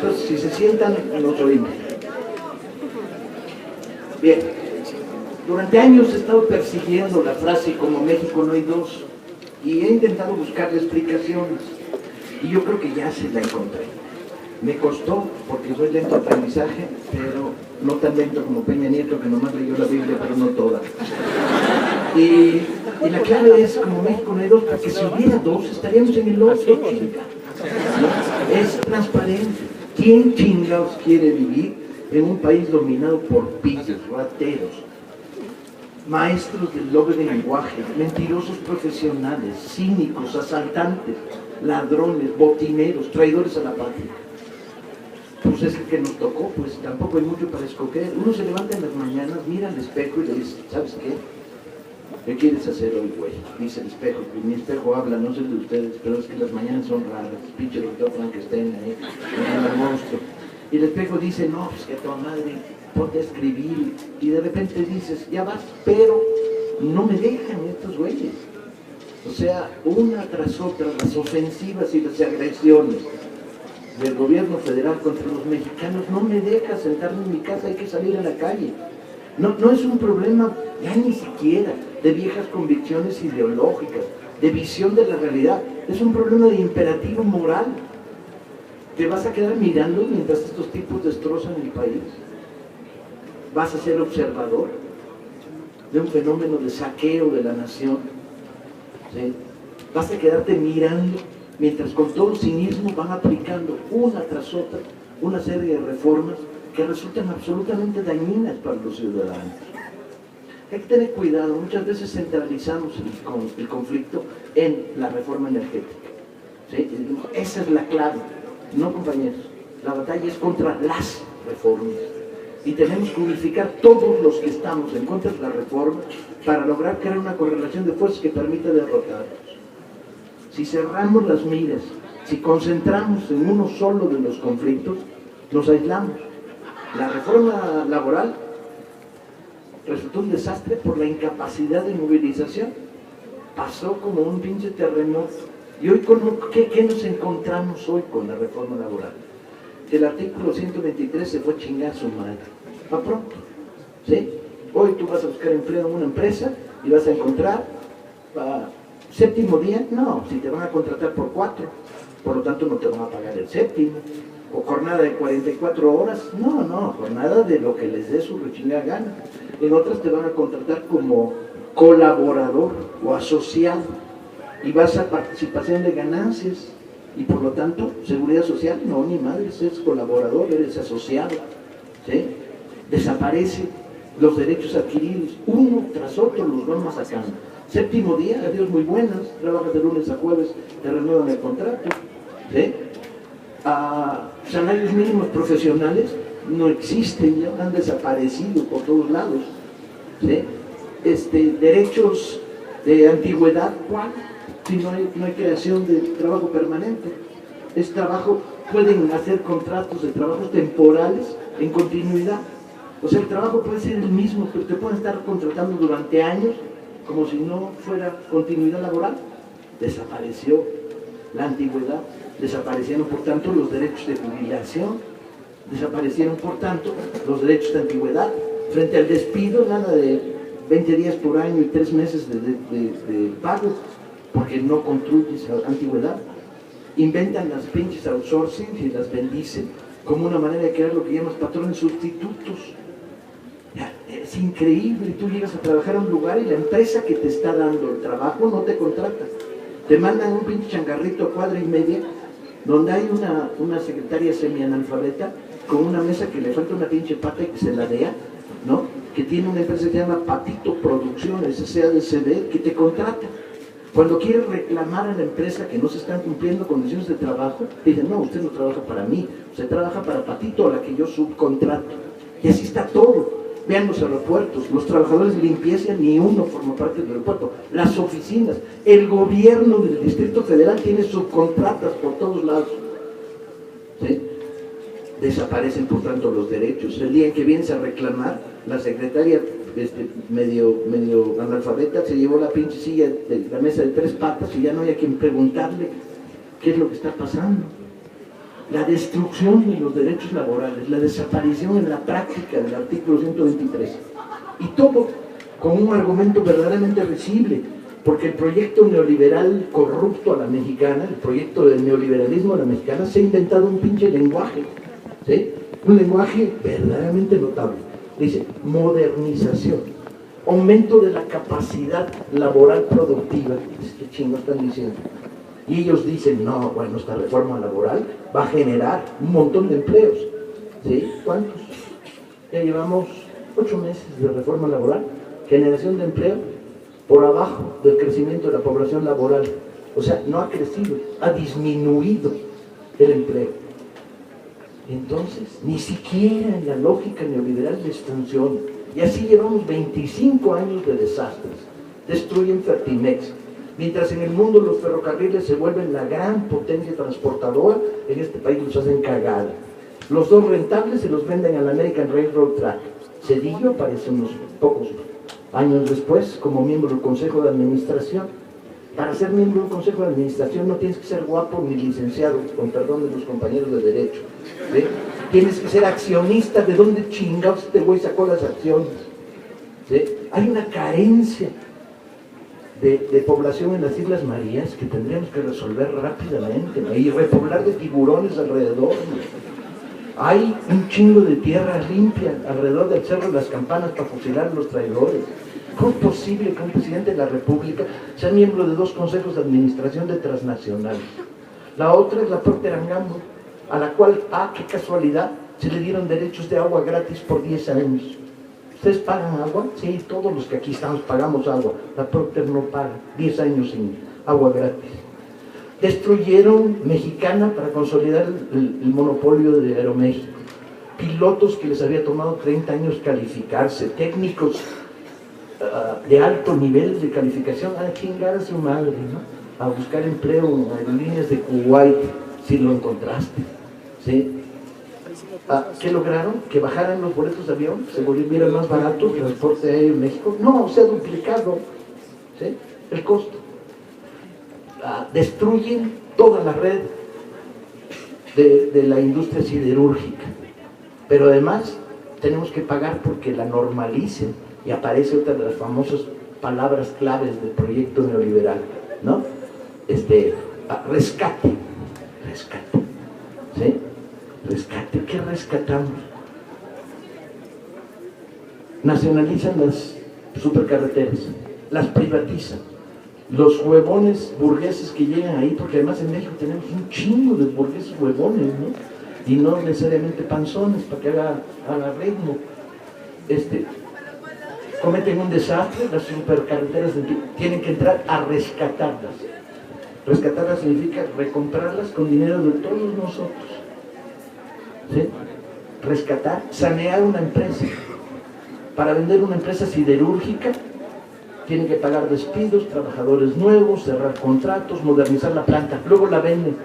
Entonces, si se sientan, nos oímos. Bien, durante años he estado persiguiendo la frase "como México no hay dos", y he intentado buscarle explicaciones, y yo creo que ya se la encontré. Me costó, porque soy lento de aprendizaje, pero no tan lento como Peña Nieto, que nomás leyó la Biblia, pero no toda. Y la clave es "como México no hay dos", porque si hubiera dos, estaríamos en el otro, chinga. ¿No? Es transparente. ¿Quién chingados quiere vivir en un país dominado por pillos, rateros, maestros del doble lenguaje, mentirosos profesionales, cínicos, asaltantes, ladrones, botineros, traidores a la patria? Pues es el que nos tocó, pues tampoco hay mucho para escoger. Uno se levanta en las mañanas, mira al espejo y le dice: ¿sabes qué? ¿Qué quieres hacer hoy, güey? Dice el espejo, y mi espejo habla, no sé de ustedes, pero es que las mañanas son raras, pinche doctor Frankenstein ahí, el monstruo. Y el espejo dice: no, pues que a toda madre, ponte a escribir, y de repente dices: ya vas, pero no me dejan estos güeyes. O sea, una tras otra, las ofensivas y las agresiones del gobierno federal contra los mexicanos no me deja sentarme en mi casa, hay que salir a la calle. No es un problema ya ni siquiera de viejas convicciones ideológicas, de visión de la realidad, es un problema de imperativo moral. ¿Te vas a quedar mirando mientras estos tipos destrozan el país? ¿Vas a ser observador de un fenómeno de saqueo de la nación? ¿Sí? ¿Vas a quedarte mirando mientras con todo cinismo van aplicando una tras otra una serie de reformas que resultan absolutamente dañinas para los ciudadanos? Hay que tener cuidado, muchas veces centralizamos el conflicto en la reforma energética. ¿Sí? Esa es la clave. No, compañeros, la batalla es contra las reformas. Y tenemos que unificar todos los que estamos en contra de la reforma para lograr crear una correlación de fuerzas que permita derrotarlos. Si cerramos las miras, si concentramos en uno solo de los conflictos, nos aislamos. La reforma laboral resultó un desastre por la incapacidad de movilización. Pasó como un pinche terremoto. Y hoy, ¿qué nos encontramos hoy con la reforma laboral? Que el artículo 123 se fue a chingar a su madre. ¿Pa' pronto? ¿Sí? Hoy tú vas a buscar empleo en una empresa y vas a encontrar, séptimo día, no, si te van a contratar por 4, por lo tanto no te van a pagar el séptimo. O jornada de 44 horas, no, jornada de lo que les dé su rechingada gana. En otras te van a contratar como colaborador o asociado y vas a participación de ganancias y por lo tanto seguridad social, no, ni madre, eres colaborador, eres asociado. ¿Sí? Desaparecen los derechos adquiridos, uno tras otro los vamos sacando. Séptimo día, adiós muy buenas, trabajas de lunes a jueves, te renuevan el contrato. ¿Sí? Salarios mínimos profesionales no existen, ya han desaparecido por todos lados. ¿Sí? Derechos de antigüedad, ¿cuál? Si no hay creación de trabajo permanente. Es trabajo, pueden hacer contratos de trabajos temporales en continuidad. O sea, el trabajo puede ser el mismo, pero te pueden estar contratando durante años como si no fuera continuidad laboral. Desapareció la antigüedad, desaparecieron por tanto los derechos de jubilación, desaparecieron por tanto los derechos de antigüedad. Frente al despido, nada de 20 días por año y 3 meses de pago, porque no construyes antigüedad. Inventan las pinches outsourcing y las bendicen como una manera de crear lo que llamas patrones sustitutos. Es increíble, tú llegas a trabajar a un lugar y la empresa que te está dando el trabajo no te contrata. Te mandan un pinche changarrito a cuadra y media, donde hay una secretaria semianalfabeta con una mesa que le falta una pinche pata y que se ladea, ¿no? Que tiene una empresa que se llama Patito Producciones, SADCB, que te contrata. Cuando quieres reclamar a la empresa que no se están cumpliendo condiciones de trabajo, te dicen: no, usted no trabaja para mí, usted trabaja para Patito, a la que yo subcontrato. Y así está todo. Vean los aeropuertos, los trabajadores de limpieza, ni uno forma parte del aeropuerto. Las oficinas, el gobierno del Distrito Federal tiene subcontratas por todos lados. ¿Sí? Desaparecen por tanto los derechos. El día en que vienes a reclamar, la secretaria medio analfabeta se llevó la pinche silla de la mesa de 3 patas y ya no hay a quien preguntarle qué es lo que está pasando. la destrucción de los derechos laborales, la desaparición en la práctica del artículo 123. Y todo con un argumento verdaderamente risible, porque el proyecto neoliberal corrupto a la mexicana, el proyecto del neoliberalismo a la mexicana, se ha inventado un pinche lenguaje, ¿sí? Un lenguaje verdaderamente notable. Dice, modernización, aumento de la capacidad laboral productiva. ¿Qué chingo están diciendo? Y ellos dicen, no, bueno, esta reforma laboral va a generar un montón de empleos. ¿Sí? ¿Cuántos? Ya llevamos 8 meses de reforma laboral, generación de empleo por abajo del crecimiento de la población laboral. O sea, no ha crecido, ha disminuido el empleo. Entonces, ni siquiera en la lógica neoliberal les funciona. Y así llevamos 25 años de desastres. Destruyen Fertimex. Mientras en el mundo los ferrocarriles se vuelven la gran potencia transportadora, en este país los hacen cagada. Los dos rentables se los venden al American Railroad Track. Cedillo aparece unos pocos años después como miembro del Consejo de Administración. Para ser miembro del Consejo de Administración no tienes que ser guapo ni licenciado, con perdón de los compañeros de Derecho. ¿Sí? Tienes que ser accionista. ¿De dónde chingados este güey sacó las acciones? ¿Sí? Hay una carencia de población en las Islas Marías que tendríamos que resolver rápidamente, ¿no? Y repoblar de tiburones alrededor, ¿no? Hay un chingo de tierra limpia alrededor del Cerro de las Campanas para fusilar a los traidores. ¿Cómo es posible que un presidente de la República sea miembro de 2 consejos de administración de transnacionales? La otra es la Procter & Gamble, a la cual, qué casualidad, se le dieron derechos de agua gratis por 10 años. ¿Ustedes pagan agua? Sí, todos los que aquí estamos pagamos agua. La Procter no paga, 10 años sin agua gratis. Destruyeron Mexicana para consolidar el monopolio de Aeroméxico. Pilotos que les había tomado 30 años calificarse, técnicos de alto nivel de calificación, a chingar a su madre, ¿no? A buscar empleo en aerolíneas de Kuwait, si lo encontraste, ¿sí? ¿Qué lograron? Que bajaran los boletos de avión, se volvieran más baratos el transporte aéreo en México. No, se ha duplicado, ¿sí? El costo. Destruyen toda la red de la industria siderúrgica, pero además tenemos que pagar porque la normalicen, y aparece otra de las famosas palabras claves del proyecto neoliberal, ¿no? Rescate, ¿sí? Rescate, ¿qué rescatamos? Nacionalizan las supercarreteras, las privatizan. Los huevones burgueses que llegan ahí, porque además en México tenemos un chingo de burgueses huevones, ¿no? Y no necesariamente panzones para que haga ritmo. Cometen un desastre, las supercarreteras tienen que entrar a rescatarlas. Rescatarlas significa recomprarlas con dinero de todos nosotros. ¿Sí? Rescatar, sanear una empresa. Para vender una empresa siderúrgica, tienen que pagar despidos, trabajadores nuevos, cerrar contratos, modernizar la planta, luego la venden.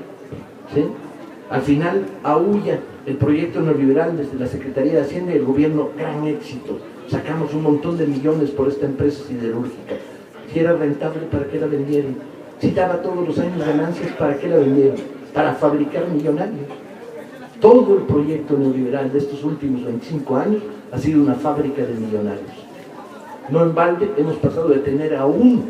¿Sí? Al final, aúlla el proyecto neoliberal desde la Secretaría de Hacienda y el gobierno, gran éxito. Sacamos un montón de millones por esta empresa siderúrgica. Si era rentable, ¿para qué la vendieron? Si daba todos los años ganancias, ¿para qué la vendieron? Para fabricar millonarios. Todo el proyecto neoliberal de estos últimos 25 años ha sido una fábrica de millonarios. No en balde hemos pasado de tener a uno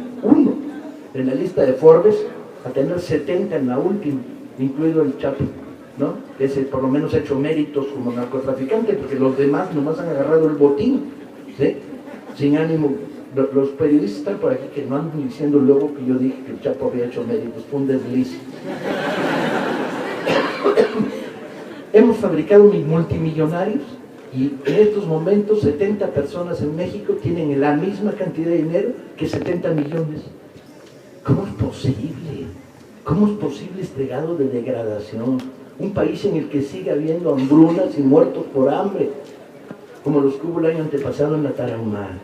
en la lista de Forbes a tener 70 en la última, incluido el Chapo, ¿no? Ese por lo menos ha hecho méritos como narcotraficante, porque los demás nomás han agarrado el botín, ¿sí? Sin ánimo. Los periodistas están por aquí que no andan diciendo luego que yo dije que el Chapo había hecho méritos, fue un desliz. Hemos fabricado multimillonarios y en estos momentos 70 personas en México tienen la misma cantidad de dinero que 70 millones. ¿Cómo es posible? ¿Cómo es posible este grado de degradación? Un país en el que sigue habiendo hambrunas y muertos por hambre, como los que hubo el año antepasado en la Tarahumara.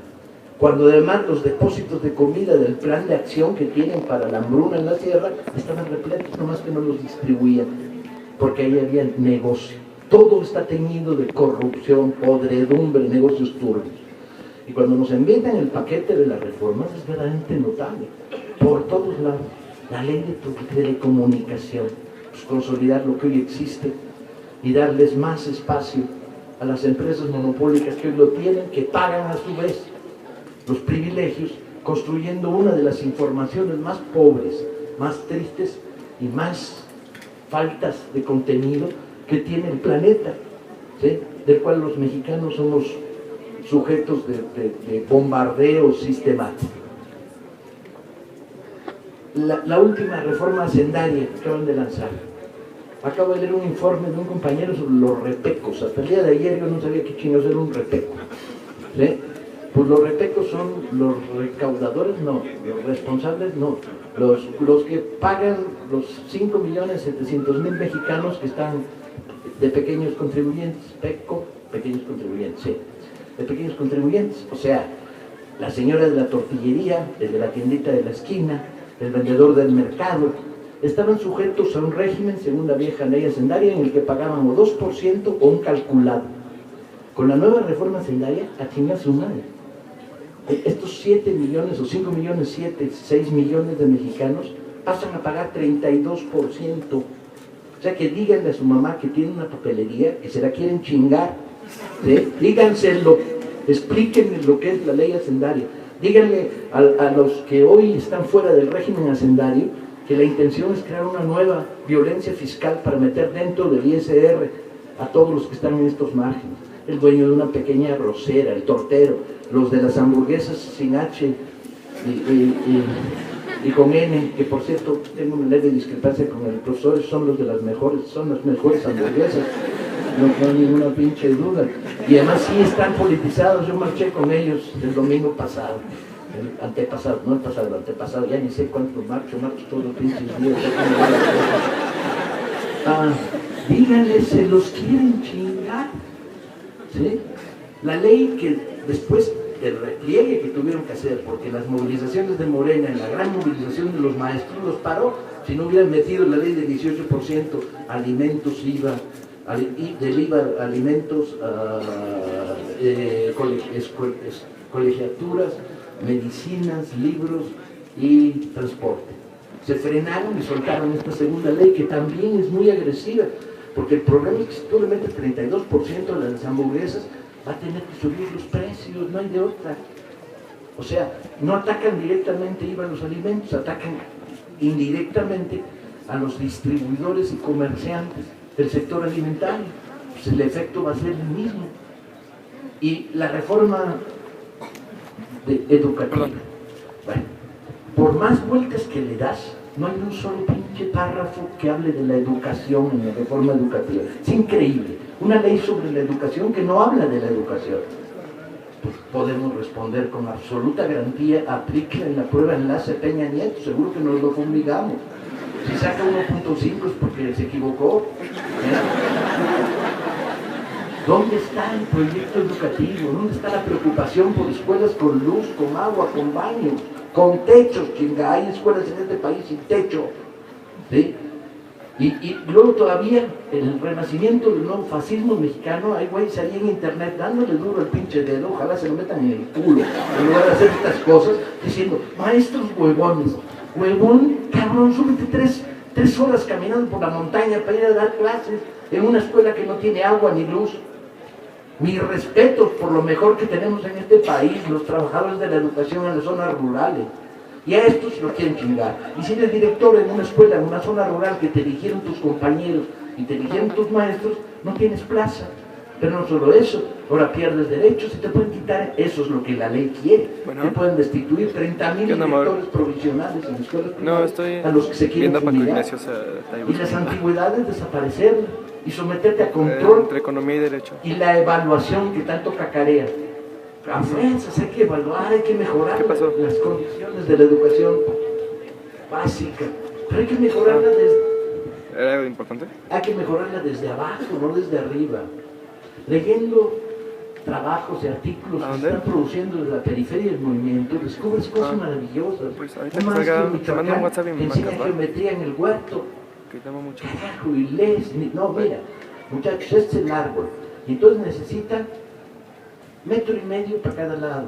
Cuando además los depósitos de comida del plan de acción que tienen para la hambruna en la sierra estaban repletos, nomás que no los distribuían, porque ahí había negocio. Todo está teñido de corrupción, podredumbre, negocios turbios. Y cuando nos envían el paquete de las reformas es verdaderamente notable. Por todos lados, la ley de telecomunicación, pues consolidar lo que hoy existe y darles más espacio a las empresas monopólicas que hoy lo tienen, que pagan a su vez los privilegios, construyendo una de las informaciones más pobres, más tristes y más faltas de contenido que tiene el planeta, ¿sí? Del cual los mexicanos somos sujetos de bombardeo sistemático. La última reforma hacendaria que acaban de lanzar. Acabo de leer un informe de un compañero sobre los repecos. Hasta el día de ayer yo no sabía qué chingados era un repeco, ¿sí? Pues los repecos son los recaudadores, no, los responsables, no, los que pagan los 5.700.000 mexicanos que están de pequeños contribuyentes, pequeños contribuyentes, sí, de pequeños contribuyentes, o sea, la señora de la tortillería, el de la tiendita de la esquina, el vendedor del mercado, estaban sujetos a un régimen, según la vieja ley hacendaria, en el que pagaban o 2% o un calculado. Con la nueva reforma hacendaria, a chingar su madre. Estos 7 millones o 5 millones, 6 millones de mexicanos pasan a pagar 32%. O sea, que díganle a su mamá que tiene una papelería, que se la quieren chingar, ¿sí? Díganselo, explíquenle lo que es la ley hacendaria. Díganle a los que hoy están fuera del régimen hacendario que la intención es crear una nueva violencia fiscal para meter dentro del ISR a todos los que están en estos márgenes. El dueño de una pequeña arrocera, el tortero, los de las hamburguesas sin H y con N, que por cierto tengo una leve discrepancia con el profesor, son las mejores hamburguesas, no hay ninguna pinche duda. Y además sí están politizados, yo marché con ellos el domingo pasado, el antepasado, no el pasado, el antepasado, ya ni sé cuánto marcho todos los pinches días. Díganle, se los quieren chingar, ¿sí? La ley que después del repliegue que tuvieron que hacer, porque las movilizaciones de Morena, en la gran movilización de los maestros, los paró. Si no hubieran metido la ley del 18%, alimentos, IVA, del IVA, alimentos, colegiaturas, medicinas, libros y transporte. Se frenaron y soltaron esta segunda ley, que también es muy agresiva, porque el problema es que si tú le metes 32% a las hamburguesas, va a tener que subir los precios, no hay de otra. O sea, no atacan directamente IVA a los alimentos, atacan indirectamente a los distribuidores y comerciantes del sector alimentario. Pues el efecto va a ser el mismo. Y la reforma educativa, bueno, por más vueltas que le das, no hay un solo pinche párrafo que hable de la educación en la reforma educativa. Es increíble. Una ley sobre la educación que no habla de la educación. Pues podemos responder con absoluta garantía: apliquen en la prueba enlace Peña Nieto, seguro que nos lo fumigamos. Si saca 1.5 es porque se equivocó. ¿Dónde está el proyecto educativo? ¿Dónde está la preocupación por escuelas con luz, con agua, con baños, con techos? Chinga, hay escuelas en este país sin techo, ¿sí? Y luego todavía el renacimiento del nuevo fascismo mexicano, hay güeyes ahí en internet dándole duro al pinche dedo, ojalá se lo metan en el culo, en lugar de hacer estas cosas, diciendo: maestros huevones, huevón, cabrón, súbete tres horas caminando por la montaña para ir a dar clases en una escuela que no tiene agua ni luz. Mis respetos por lo mejor que tenemos en este país, los trabajadores de la educación en las zonas rurales. Y a estos lo quieren chingar. Y si eres director en una escuela, en una zona rural, que te eligieron tus compañeros y te eligieron tus maestros, no tienes plaza. Pero no solo eso, ahora pierdes derechos y te pueden quitar. Eso es lo que la ley quiere. Bueno, te pueden destituir 30.000 directores provisionales en escuelas privadas, a los que se quieren fumigar. Y las antigüedades desaparecer y someterte a control entre economía y derecho. Y la evaluación que tanto cacarea. A fuerzas hay que evaluar, hay que mejorar las condiciones de la educación básica, pero hay que mejorarla desde... ¿Era algo importante? Hay que mejorarla desde abajo, no desde arriba. Leyendo trabajos y artículos que se están produciendo desde la periferia del movimiento, descubres cosas maravillosas. Pues ahorita que salga, te mando un WhatsApp y me enseña marcas, geometría en el huerto. Que te amo mucho. Carajo, y lees. No, mira, muchachos, este es el árbol. Y entonces necesita 1,5 metros para cada lado,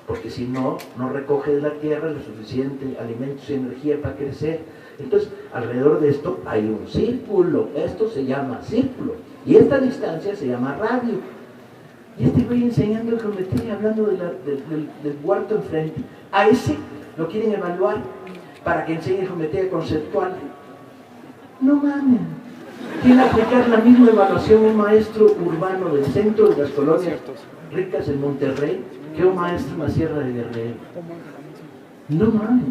porque si no, no recoge de la tierra lo suficiente alimentos y energía para crecer. Entonces, alrededor de esto hay un círculo, esto se llama círculo, y esta distancia se llama radio. Y este güey enseñando geometría, hablando del huerto enfrente. A ese lo quieren evaluar para que enseñe geometría conceptual. No mames. Quiere aplicar la misma evaluación un maestro urbano del centro de las colonias ricas en Monterrey que un maestro en la Sierra de Guerrero. No mames.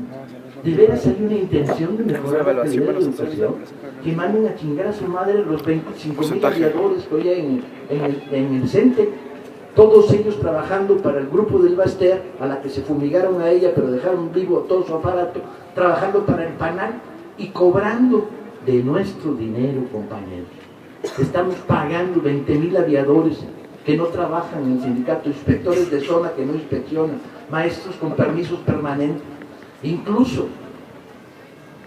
De veras hay una intención de mejorar la calidad de la educación, que manden a chingar a su madre los 25,000 aviadores que hoy hay en el CENTE, todos ellos trabajando para el grupo del Baster, a la que se fumigaron a ella, pero dejaron vivo todo su aparato, trabajando para el PANAL y cobrando de nuestro dinero, compañeros. Estamos pagando 20,000 aviadores que no trabajan en el sindicato, inspectores de zona que no inspeccionan, maestros con permisos permanentes. Incluso,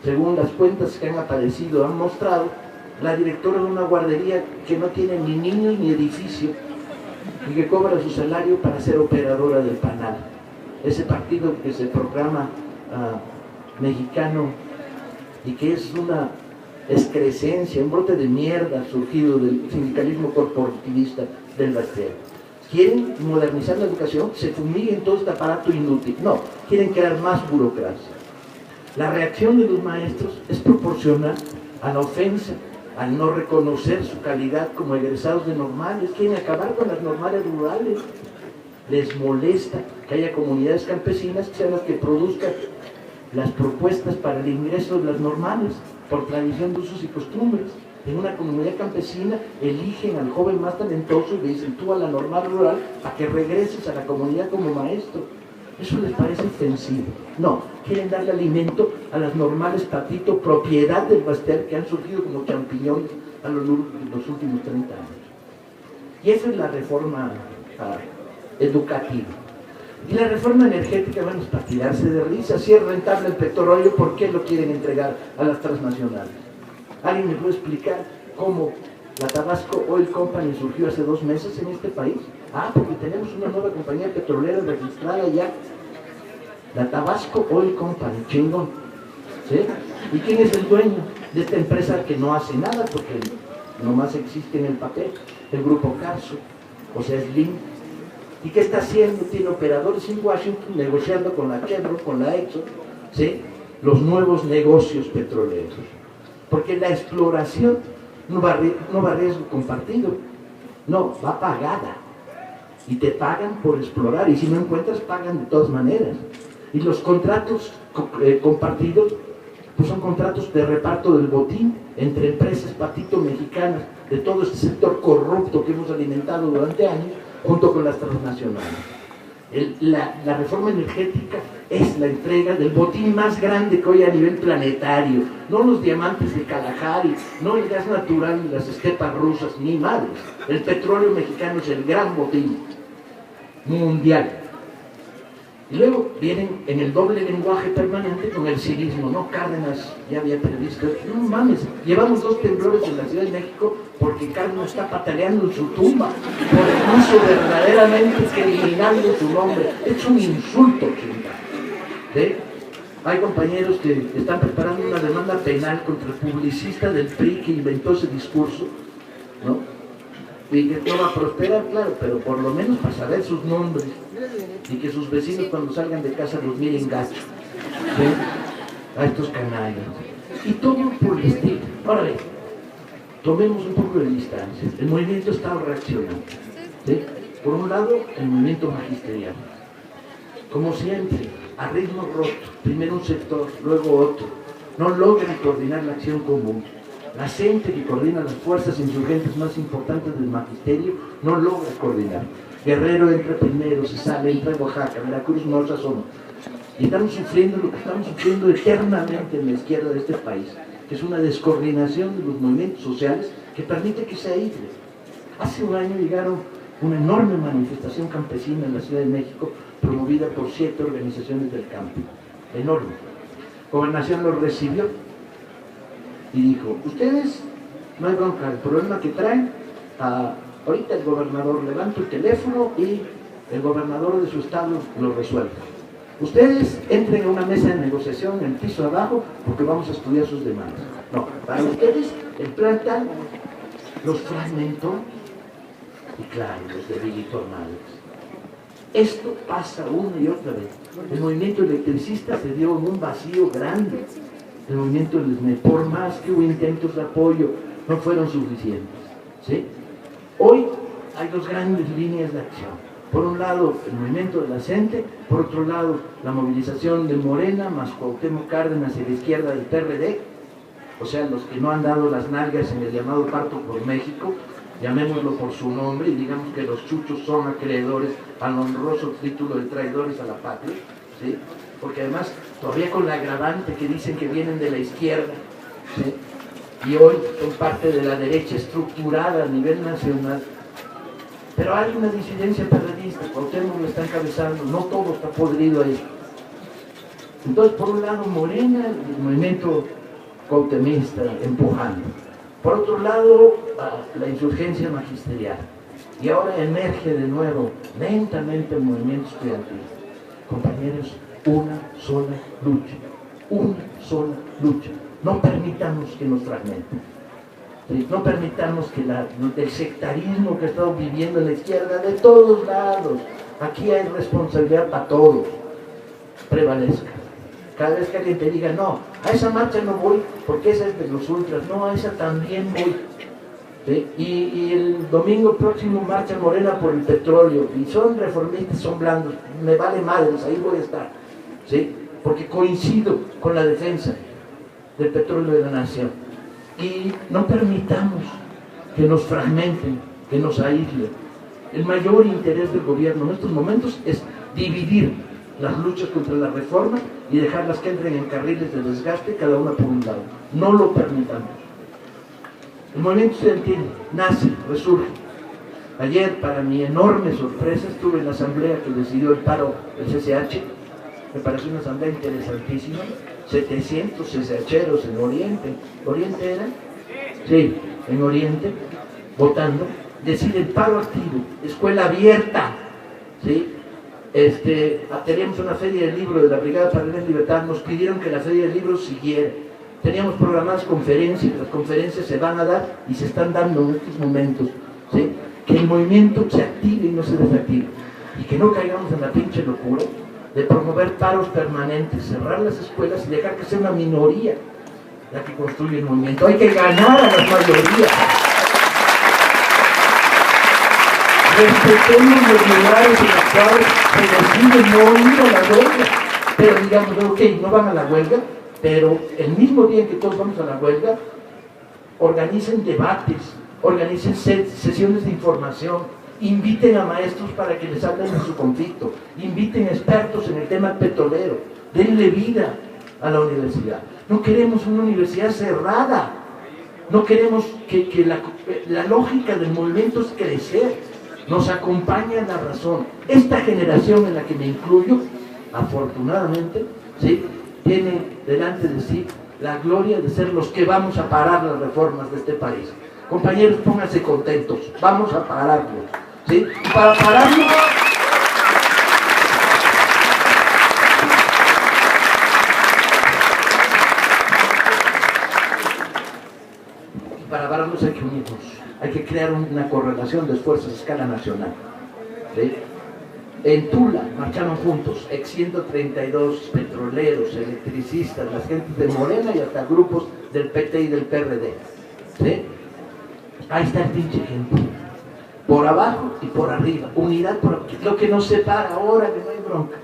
según las cuentas que han aparecido, han mostrado, la directora de una guardería que no tiene ni niños ni edificio y que cobra su salario para ser operadora del PANAL, ese partido que se proclama mexicano y que es una excrescencia, un brote de mierda surgido del sindicalismo corporativista del Baster. Quieren modernizar la educación, se fumiguen todo este aparato inútil. No, quieren crear más burocracia. La reacción de los maestros es proporcional a la ofensa, al no reconocer su calidad como egresados de normales. Quieren acabar con las normales rurales. Les molesta que haya comunidades campesinas que sean las que produzcan las propuestas para el ingreso de las normales, por tradición de usos y costumbres. En una comunidad campesina eligen al joven más talentoso y le dicen tú a la normal rural para que regreses a la comunidad como maestro. ¿Eso les parece ofensivo? No, quieren darle alimento a las normales patito, propiedad del Baster, que han surgido como champiñones a los últimos 30 años. Y esa es la reforma educativa. Y la reforma energética, bueno, es para tirarse de risa. Si es rentable el petróleo, ¿por qué lo quieren entregar a las transnacionales? ¿Alguien me puede explicar cómo la Tabasco Oil Company surgió hace 2 meses en este país? Porque tenemos una nueva compañía petrolera registrada ya. La Tabasco Oil Company, chingón. ¿Sí? ¿Y quién es el dueño de esta empresa que no hace nada? Porque nomás existe en el papel. El grupo Carso, o sea, Slim. ¿Y qué está haciendo? Tiene operadores en Washington negociando con la Chevron, con la Exxon, ¿sí? Los nuevos negocios petroleros. Porque la exploración no va a riesgo compartido, no, va pagada. Y te pagan por explorar, y si no encuentras, pagan de todas maneras. Y los contratos compartidos, pues son contratos de reparto del botín entre empresas patito mexicanas, de todo este sector corrupto que hemos alimentado durante años, junto con las transnacionales. La reforma energética es la entrega del botín más grande que hoy a nivel planetario, no los diamantes de Kalahari, no el gas natural de las estepas rusas, ni madres. El petróleo mexicano es el gran botín mundial. Y luego vienen en el doble lenguaje permanente con el cinismo, ¿no? Cárdenas ya había previsto, no mames, llevamos 2 temblores en la Ciudad de México porque Cárdenas está pataleando en su tumba por el uso verdaderamente criminal de su nombre. Es un insulto, chingada. ¿Sí? Hay compañeros que están preparando una demanda penal contra el publicista del PRI que inventó ese discurso, ¿no? Y que no va a prosperar, claro, pero por lo menos para saber sus nombres y que sus vecinos cuando salgan de casa los miren gacho, ¿sí? A estos canallas. Y todo por el estilo. Ahora bien, tomemos un poco de distancia. El movimiento está reaccionando, ¿sí? Por un lado, el movimiento magisterial. Como siempre, a ritmo roto, primero un sector, luego otro. No logran coordinar la acción común. La gente que coordina las fuerzas insurgentes más importantes del magisterio no logra coordinar. Guerrero entra primero, se sale, entra Oaxaca, Veracruz no se asoma. Y estamos sufriendo lo que estamos sufriendo eternamente en la izquierda de este país, que es una descoordinación de los movimientos sociales que permite que se aísle. Hace un año llegaron una enorme manifestación campesina en la Ciudad de México, promovida por 7 organizaciones del campo. Enorme. Gobernación los recibió y dijo, ustedes no hay bronca, el problema que traen, ahorita el gobernador levanta el teléfono y el gobernador de su estado lo resuelve. Ustedes entren a una mesa de negociación en el piso de abajo porque vamos a estudiar sus demandas. No, para ustedes el plan tal los fragmentó y claro, los debilitó más. Esto pasa una y otra vez. El movimiento electricista se dio en un vacío grande. El movimiento del SNE, por más que hubo intentos de apoyo, no fueron suficientes. ¿Sí? Hoy hay dos grandes líneas de acción. Por un lado, el movimiento de la gente, por otro lado, la movilización de Morena, más Cuauhtémoc Cárdenas y la izquierda del PRD, o sea, los que no han dado las nalgas en el llamado Pacto por México, llamémoslo por su nombre y digamos que los chuchos son acreedores al honroso título de traidores a la patria, ¿sí? Porque además, todavía con la agravante que dicen que vienen de la izquierda, ¿sí? Y hoy son parte de la derecha estructurada a nivel nacional. Pero hay una disidencia periodista, Cuauhtémoc lo está encabezando, no todo está podrido ahí. Entonces, por un lado, Morena, el movimiento cuauhtemista empujando. Por otro lado, la insurgencia magisterial. Y ahora emerge de nuevo, lentamente, el movimiento estudiantil. Compañeros, una sola lucha. Una sola lucha. No permitamos que nos fragmenten. No permitamos que el sectarismo que estamos viviendo en la izquierda, de todos lados, aquí hay responsabilidad para todos, prevalezca. Cada vez que alguien te diga, no, a esa marcha no voy, porque esa es de los ultras, no, a esa también voy. ¿Sí? Y el domingo próximo marcha Morena por el petróleo, y son reformistas, son blandos, me vale madres, ahí voy a estar. ¿Sí? Porque coincido con la defensa del petróleo de la nación. Y no permitamos que nos fragmenten, que nos aíslen. El mayor interés del gobierno en estos momentos es dividir las luchas contra la reforma y dejarlas que entren en carriles de desgaste, cada una por un lado. No lo permitamos. El movimiento estudiantil nace, resurge. Ayer, para mi enorme sorpresa, estuve en la asamblea que decidió el paro del CCH. Me pareció una asamblea interesantísima. 700 CCHeros en Oriente. ¿Oriente era? Sí, en Oriente, votando. Decide el paro activo, escuela abierta. ¿Sí? Teníamos una feria del libro de la Brigada para la Libertad, nos pidieron que la feria del libro siguiera. Teníamos programadas conferencias, las conferencias se van a dar y se están dando en estos momentos. ¿Sí? Que el movimiento se active y no se desactive. Y que no caigamos en la pinche locura de promover paros permanentes, cerrar las escuelas y dejar que sea una minoría la que construye el movimiento. Hay que ganar a las mayorías. Respetemos los lugares en los cuales se decide no ir a la huelga. Pero digamos, ok, no van a la huelga, pero el mismo día en que todos vamos a la huelga, organicen debates, organicen sesiones de información, inviten a maestros para que les hablen de su conflicto, inviten expertos en el tema petrolero, denle vida a la universidad. No queremos una universidad cerrada, no queremos que la lógica del movimiento es crecer, nos acompaña la razón. Esta generación en la que me incluyo, afortunadamente, ¿sí?, tiene delante de sí la gloria de ser los que vamos a parar las reformas de este país. Compañeros, pónganse contentos, vamos a pararlo. ¿Sí? Y para pararlo, hay que unirnos, hay que crear una correlación de esfuerzos a escala nacional. ¿Sí? En Tula marcharon juntos ex 132 petroleros, electricistas, las gentes de Morena y hasta grupos del PT y del PRD. ¿Sí? Ahí está el pinche ejemplo. Por abajo y por arriba, unidad por lo que nos separa ahora, que no hay bronca.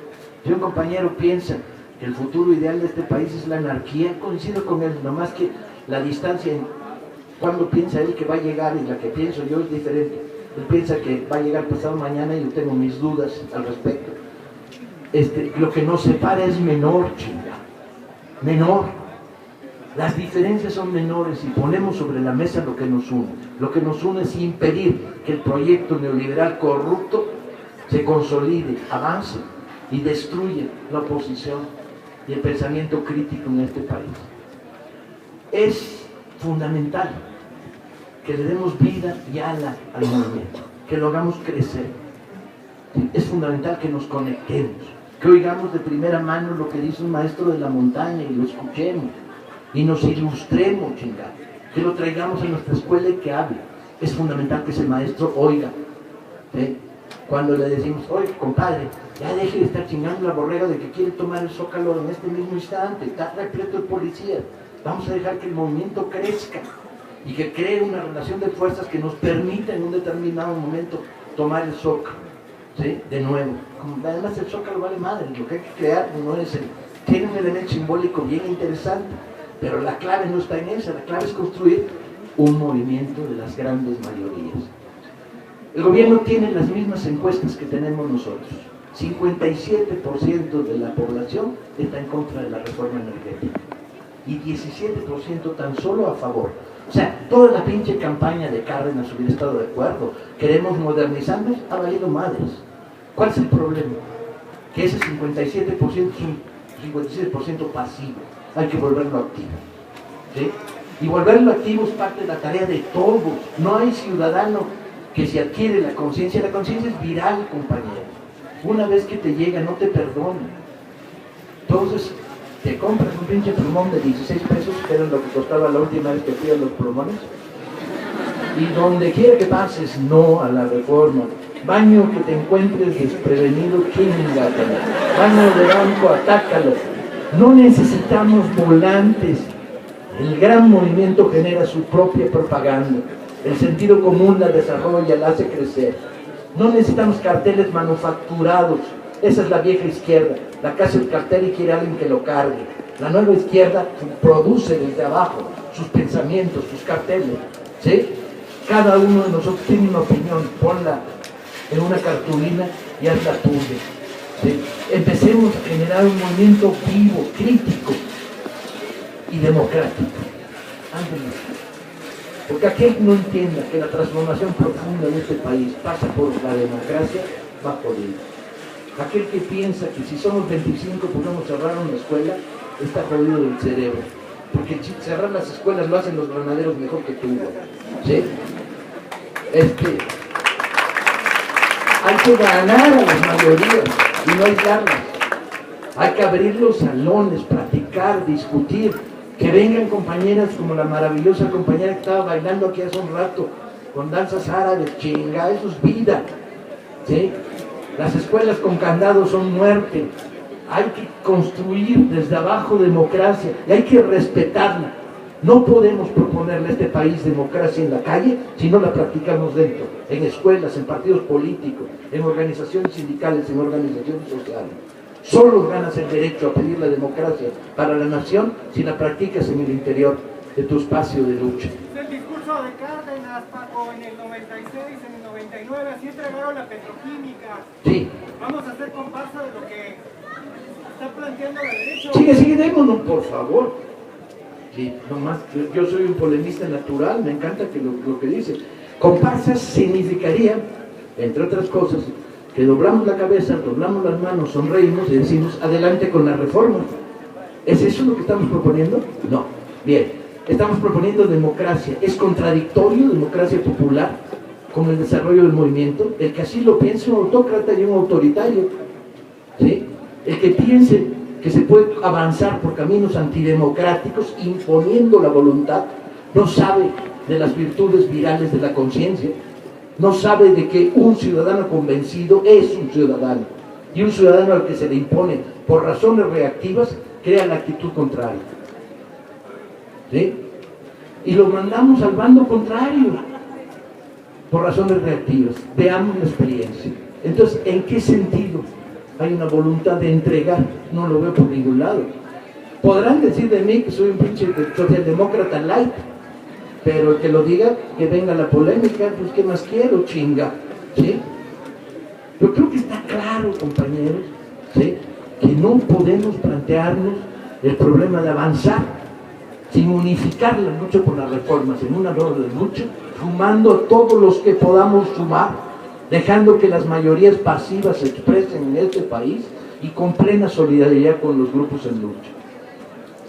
Si un compañero piensa que el futuro ideal de este país es la anarquía, coincido con él, nomás que la distancia en cuando piensa él que va a llegar y la que pienso yo es diferente. Él piensa que va a llegar pasado mañana y yo tengo mis dudas al respecto. Lo que nos separa es menor, chinga, menor. Las diferencias son menores y ponemos sobre la mesa lo que nos une. Lo que nos une es impedir que el proyecto neoliberal corrupto se consolide, avance y destruya la oposición y el pensamiento crítico en este país. Es fundamental que le demos vida y ala al movimiento, que lo hagamos crecer. Es fundamental que nos conectemos, que oigamos de primera mano lo que dice un maestro de la montaña y lo escuchemos, y nos ilustremos, chingada, que lo traigamos a nuestra escuela y que hable. Es fundamental que ese maestro oiga, ¿sí? Cuando le decimos, oye, compadre, ya deje de estar chingando la borrega de que quiere tomar el Zócalo en este mismo instante, está repleto de policías, vamos a dejar que el movimiento crezca y que cree una relación de fuerzas que nos permita en un determinado momento tomar el Zócalo, ¿sí? De nuevo. Como además el Zócalo vale madre, lo que hay que crear no es tiene un elemento simbólico bien interesante, pero la clave no está en esa, la clave es construir un movimiento de las grandes mayorías. El gobierno tiene las mismas encuestas que tenemos nosotros. 57% de la población está en contra de la reforma energética y 17% tan solo a favor. O sea, toda la pinche campaña de Cárdenas hubiera estado de acuerdo. Queremos modernizarnos, ha valido madres. ¿Cuál es el problema? Que ese 57% es un 57% pasivo. Hay que volverlo activo, ¿sí? Y volverlo activo es parte de la tarea de todos. No hay ciudadano que se adquiere la conciencia es viral, compañero. Una vez que te llega, no te perdona. Entonces, te compras un pinche plumón de 16 pesos, que era lo que costaba la última vez que fui a los plumones, y donde quiera que pases, no a la reforma. Baño que te encuentres desprevenido, chingátelo. Baño de banco, atácalo. No necesitamos volantes. El gran movimiento genera su propia propaganda. El sentido común la desarrolla, la hace crecer. No necesitamos carteles manufacturados. Esa es la vieja izquierda, la que hace el cartel y quiere a alguien que lo cargue. La nueva izquierda produce desde abajo sus pensamientos, sus carteles, ¿sí? Cada uno de nosotros tiene una opinión, ponla en una cartulina y hazla tuya, ¿sí? Empecemos a generar un movimiento vivo, crítico y democrático. Ándale. Porque aquel no entienda que la transformación profunda de este país pasa por la democracia, va por él. Aquel que piensa que si somos 25 podemos cerrar una escuela, está jodido del cerebro. Porque cerrar las escuelas lo hacen los granaderos mejor que tú, ¿sí? Hay que ganar a las mayorías y no aislarlas. Hay que abrir los salones, practicar, discutir. Que vengan compañeras como la maravillosa compañera que estaba bailando aquí hace un rato, con danzas árabes, chinga, eso es vida, ¿sí? Las escuelas con candados son muerte. Hay que construir desde abajo democracia y hay que respetarla. No podemos proponerle a este país democracia en la calle si no la practicamos dentro, en escuelas, en partidos políticos, en organizaciones sindicales, en organizaciones sociales. Solo ganas el derecho a pedir la democracia para la nación si la practicas en el interior de tu espacio de lucha. El discurso de Cárdenas, Paco, en el 96, en el 99, así entregaron la petroquímica. Sí. Vamos a hacer comparsa de lo que está planteando la derecha. Sigue, démonos, por favor. Sí, nomás, yo soy un polemista natural, me encanta que lo que dice. Comparsas significaría, entre otras cosas, que doblamos la cabeza, doblamos las manos, sonreímos y decimos, adelante con la reforma. ¿Es eso lo que estamos proponiendo? No. Bien, estamos proponiendo democracia. ¿Es contradictorio democracia popular con el desarrollo del movimiento? El que así lo piense un autócrata y un autoritario, ¿sí? El que piense que se puede avanzar por caminos antidemocráticos imponiendo la voluntad, no sabe de las virtudes virales de la conciencia. No sabe de que un ciudadano convencido es un ciudadano, y un ciudadano al que se le impone por razones reactivas crea la actitud contraria, ¿sí? Y lo mandamos al bando contrario por razones reactivas. Veamos la experiencia. Entonces, ¿en qué sentido hay una voluntad de entregar? No lo veo por ningún lado. Podrán decir de mí que soy un pinche socialdemócrata light, pero el que lo diga, que venga la polémica, pues ¿qué más quiero, chinga? ¿Sí? Yo creo que está claro, compañeros, ¿sí?, que no podemos plantearnos el problema de avanzar sin unificar la lucha por las reformas en una rueda de lucha, sumando a todos los que podamos sumar, dejando que las mayorías pasivas se expresen en este país y con plena solidaridad con los grupos en lucha.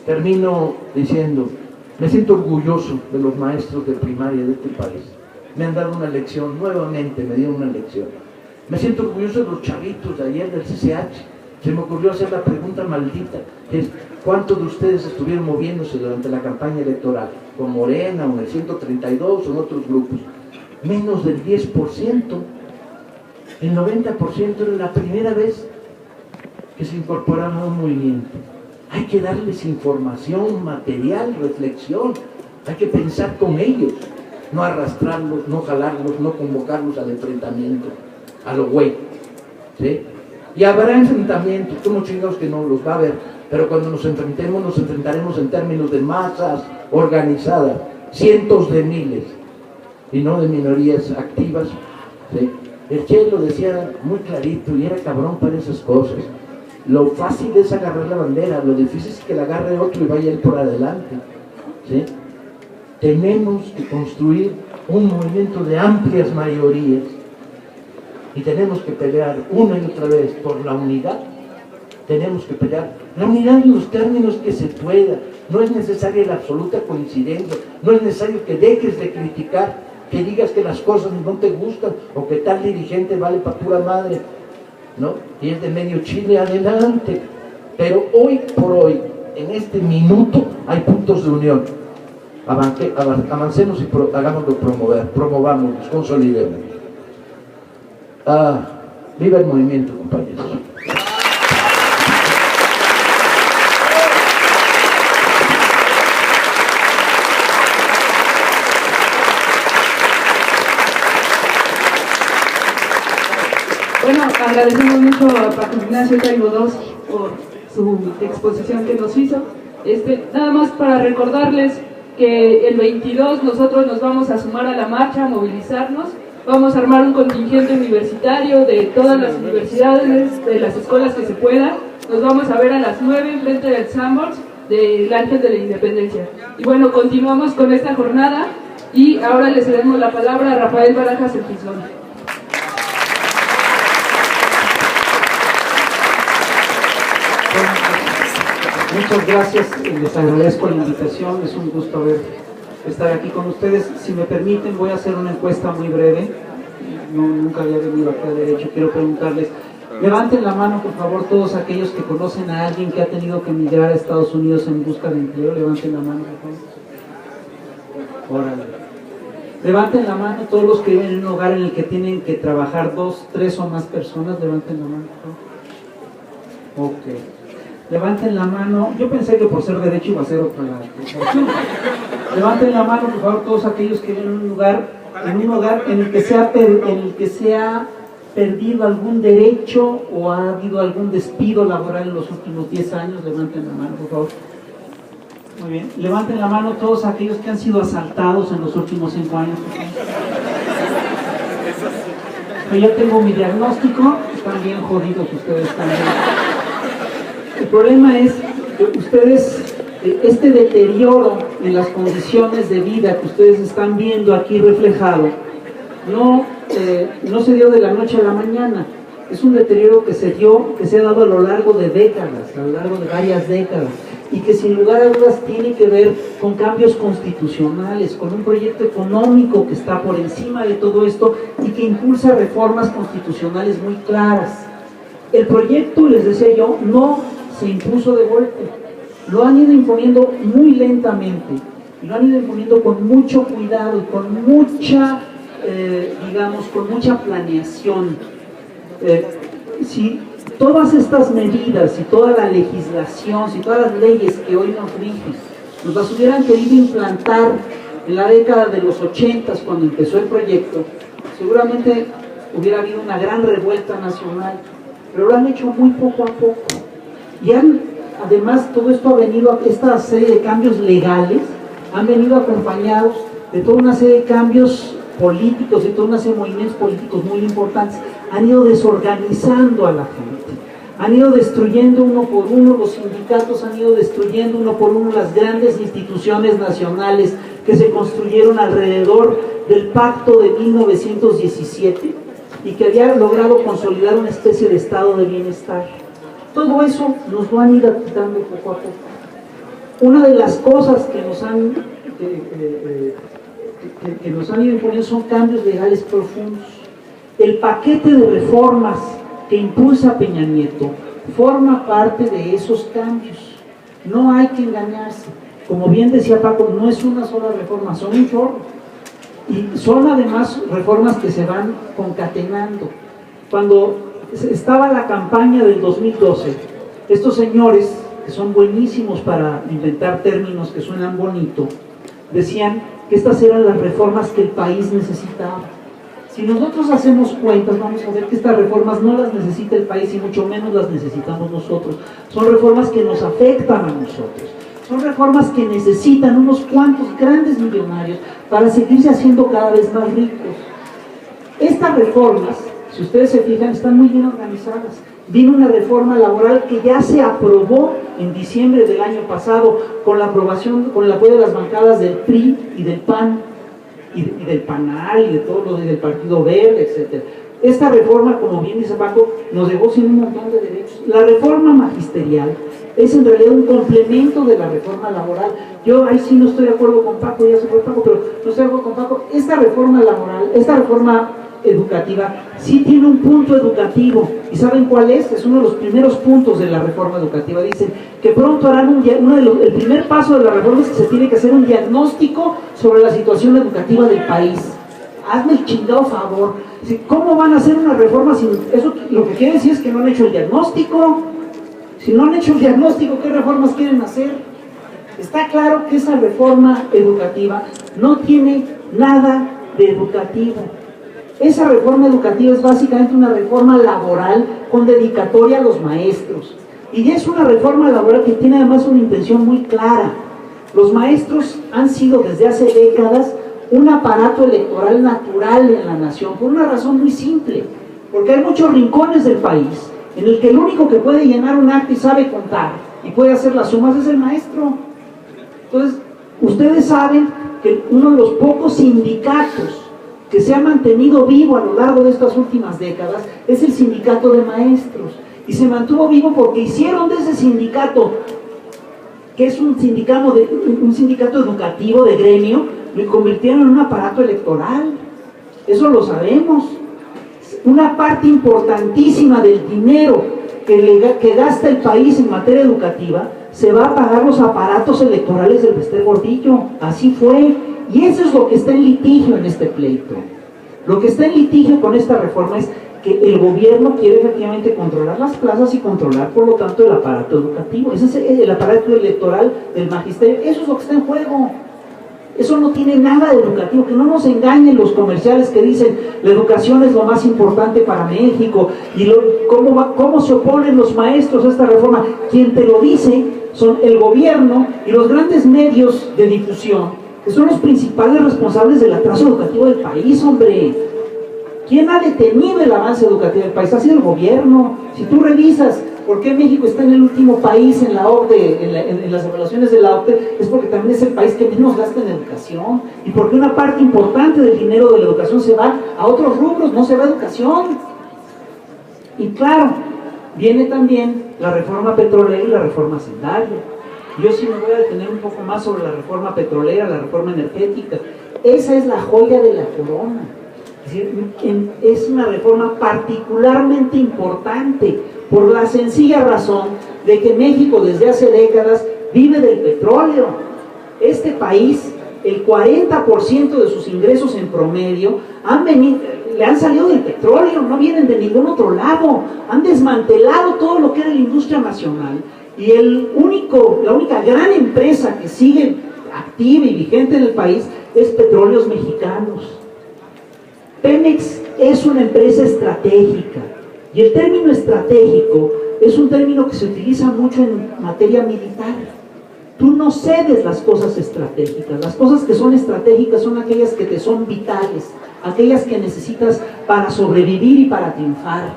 Termino diciendo, me siento orgulloso de los maestros de primaria de este país. Me han dado una lección, nuevamente me dieron una lección. Me siento orgulloso de los chavitos de ayer del CCH, se me ocurrió hacer la pregunta maldita, que es, ¿cuántos de ustedes estuvieron moviéndose durante la campaña electoral? Con Morena, o en el 132, o en otros grupos. Menos del 10%. El 90% era la primera vez que se incorporaron a un movimiento. Hay que darles información, material, reflexión. Hay que pensar con ellos. No arrastrarlos, no jalarlos, no convocarlos al enfrentamiento, a lo güey. ¿Sí? Y habrá enfrentamientos, como chingados que no los va a haber, pero cuando nos enfrentemos, nos enfrentaremos en términos de masas organizadas, cientos de miles, y no de minorías activas. ¿Sí? El Che lo decía muy clarito y era cabrón para esas cosas. Lo fácil es agarrar la bandera, lo difícil es que la agarre otro y vaya él por adelante. ¿Sí? Tenemos que construir un movimiento de amplias mayorías y tenemos que pelear una y otra vez por la unidad. Tenemos que pelear la unidad en los términos que se pueda. No es necesaria la absoluta coincidencia, no es necesario que dejes de criticar, que digas que las cosas no te gustan o que tal dirigente vale para pura madre, ¿no? Y es de medio Chile, adelante. Pero hoy por hoy, en este minuto, hay puntos de unión. Avancemos y hagámoslo promovámoslos, consolidemos. Viva el movimiento, compañeros. Bueno, agradecemos mucho a Paco Ignacio Taibo II por su exposición que nos hizo. Nada más para recordarles que el 22 nosotros nos vamos a sumar a la marcha, a movilizarnos. Vamos a armar un contingente universitario de todas las universidades, de las escuelas que se puedan. Nos vamos a ver a las 9 en frente del Sanborns del Ángel de la Independencia. Y bueno, continuamos con esta jornada y ahora le cedemos la palabra a Rafael Barajas el Pizón. Muchas gracias, les agradezco la invitación, es un gusto estar aquí con ustedes. Si me permiten, voy a hacer una encuesta muy breve. Nunca había venido acá a Derecho, quiero preguntarles, levanten la mano por favor todos aquellos que conocen a alguien que ha tenido que emigrar a Estados Unidos en busca de empleo, levanten la mano por favor. Órale. Levanten la mano todos los que viven en un hogar en el que tienen que trabajar 2, 3 o más personas, levanten la mano por favor. Ok. Levanten la mano, yo pensé que por ser derecho iba a ser otra la proporción. Levanten la mano, por favor, todos aquellos que viven en un hogar en el que se ha perdido algún derecho o ha habido algún despido laboral en los últimos 10 años. Levanten la mano, por favor. Muy bien. Levanten la mano todos aquellos que han sido asaltados en los últimos 5 años, por favor. Yo ya tengo mi diagnóstico, están bien jodidos ustedes también. El problema es que ustedes, este deterioro en las condiciones de vida que ustedes están viendo aquí reflejado, no se dio de la noche a la mañana. Es un deterioro que se ha dado a lo largo de décadas, a lo largo de varias décadas, y que sin lugar a dudas tiene que ver con cambios constitucionales, con un proyecto económico que está por encima de todo esto y que impulsa reformas constitucionales muy claras. El proyecto, les decía yo, no se impuso de golpe, lo han ido imponiendo muy lentamente, y lo han ido imponiendo con mucho cuidado y con mucha, con mucha planeación. Si todas estas medidas y toda la legislación, si todas las leyes que hoy nos rigen, nos las hubieran querido implantar en la década de los 80s cuando empezó el proyecto, seguramente hubiera habido una gran revuelta nacional, pero lo han hecho muy poco a poco. Y además todo esto ha venido, esta serie de cambios legales han venido acompañados de toda una serie de cambios políticos, de toda una serie de movimientos políticos muy importantes. Han ido desorganizando a la gente, han ido destruyendo uno por uno los sindicatos, han ido destruyendo uno por uno las grandes instituciones nacionales que se construyeron alrededor del pacto de 1917 y que había logrado consolidar una especie de estado de bienestar. Todo eso nos lo han ido quitando poco a poco. Una de las cosas que nos han ido imponiendo son cambios legales profundos. El paquete de reformas que impulsa Peña Nieto forma parte de esos cambios. No hay que engañarse. Como bien decía Paco, no es una sola reforma, son un chorro. Y son además reformas que se van concatenando. Cuando estaba la campaña del 2012, estos señores, que son buenísimos para inventar términos que suenan bonito, decían que estas eran las reformas que el país necesitaba. Si nosotros hacemos cuentas, vamos a ver que estas reformas no las necesita el país y mucho menos las necesitamos nosotros. Son reformas que nos afectan a nosotros. Son reformas que necesitan unos cuantos grandes millonarios para seguirse haciendo cada vez más ricos. Estas reformas, si ustedes se fijan, están muy bien organizadas. Vino una reforma laboral que ya se aprobó en diciembre del año pasado con la aprobación, con el apoyo de las bancadas del PRI y del PAN y del PANAL y de todo lo del Partido Verde, etc. Esta reforma, como bien dice Paco, nos dejó sin un montón de derechos. La reforma magisterial es en realidad un complemento de la reforma laboral. Yo ahí sí no estoy de acuerdo con Paco, ya se fue Paco, pero no estoy de acuerdo con Paco. Esta reforma laboral, esta reforma educativa, sí tiene un punto educativo. ¿Y saben cuál es? Es uno de los primeros puntos de la reforma educativa. Dicen que pronto harán el primer paso de la reforma es que se tiene que hacer un diagnóstico sobre la situación educativa del país. Hazme el chingado favor. ¿Cómo van a hacer una reforma sin eso? Lo que quiere decir es que no han hecho el diagnóstico. Si no han hecho el diagnóstico, ¿qué reformas quieren hacer? Está claro que esa reforma educativa no tiene nada de educativo. Esa reforma educativa es básicamente una reforma laboral con dedicatoria a los maestros. Y es una reforma laboral que tiene además una intención muy clara. Los maestros han sido desde hace décadas un aparato electoral natural en la nación, por una razón muy simple. Porque hay muchos rincones del país en el que el único que puede llenar un acta y sabe contar y puede hacer las sumas es el maestro. Entonces, ustedes saben que uno de los pocos sindicatos que se ha mantenido vivo a lo largo de estas últimas décadas es el sindicato de maestros. Y se mantuvo vivo porque hicieron de ese sindicato, que es un sindicato educativo de gremio, lo convirtieron en un aparato electoral. Eso lo sabemos. Una parte importantísima del dinero que gasta el país en materia educativa se va a pagar los aparatos electorales del Bester Gordillo. Así fue. Y eso es lo que está en litigio en este pleito. Lo que está en litigio con esta reforma es que el gobierno quiere efectivamente controlar las plazas y controlar, por lo tanto, el aparato educativo. Ese es el aparato electoral del magisterio. Eso es lo que está en juego. Eso no tiene nada de educativo. Que no nos engañen los comerciales que dicen la educación es lo más importante para México y cómo se oponen los maestros a esta reforma. Quien te lo dice son el gobierno y los grandes medios de difusión, que son los principales responsables del atraso educativo del país, hombre. ¿Quién ha detenido el avance educativo del país? Ha sido el gobierno. Si tú revisas por qué México está en el último país en la OCDE, en las evaluaciones de la OCDE, es porque también es el país que menos gasta en educación y porque una parte importante del dinero de la educación se va a otros rubros, no se va a educación. Y claro, viene también la reforma petrolera y la reforma hacendaria. Yo sí me voy a detener un poco más sobre la reforma petrolera, la reforma energética. Esa es la joya de la corona. Es decir, es una reforma particularmente importante por la sencilla razón de que México desde hace décadas vive del petróleo. Este país, el 40% de sus ingresos en promedio le han salido del petróleo, no vienen de ningún otro lado. Han desmantelado todo lo que era la industria nacional. Y la única gran empresa que sigue activa y vigente en el país es Petróleos Mexicanos. Pemex es una empresa estratégica y el término estratégico es un término que se utiliza mucho en materia militar. Tú no cedes las cosas estratégicas. Las cosas que son estratégicas son aquellas que te son vitales, aquellas que necesitas para sobrevivir y para triunfar.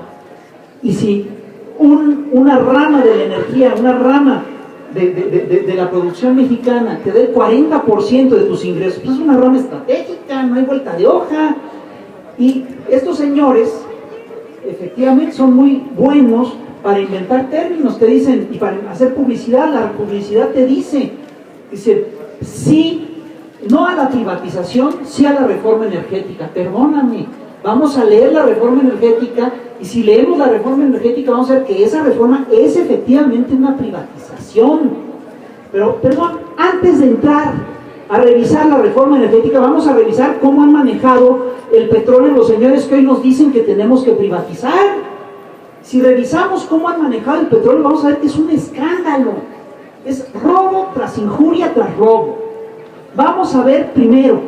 Y si una rama de la energía, una rama de la producción mexicana te da el 40% de tus ingresos, pues es una rama estratégica, no hay vuelta de hoja. Y estos señores efectivamente son muy buenos para inventar términos, te dicen, y para hacer publicidad. La publicidad te dice sí, no a la privatización, sí a la reforma energética. Perdóname, vamos a leer la reforma energética Y si leemos la reforma energética vamos a ver que esa reforma es efectivamente una privatización. Pero, perdón, antes de entrar a revisar la reforma energética, vamos a revisar cómo han manejado el petróleo los señores que hoy nos dicen que tenemos que privatizar. Si revisamos cómo han manejado el petróleo, vamos a ver que es un escándalo. Es robo tras injuria tras robo. Vamos a ver primero,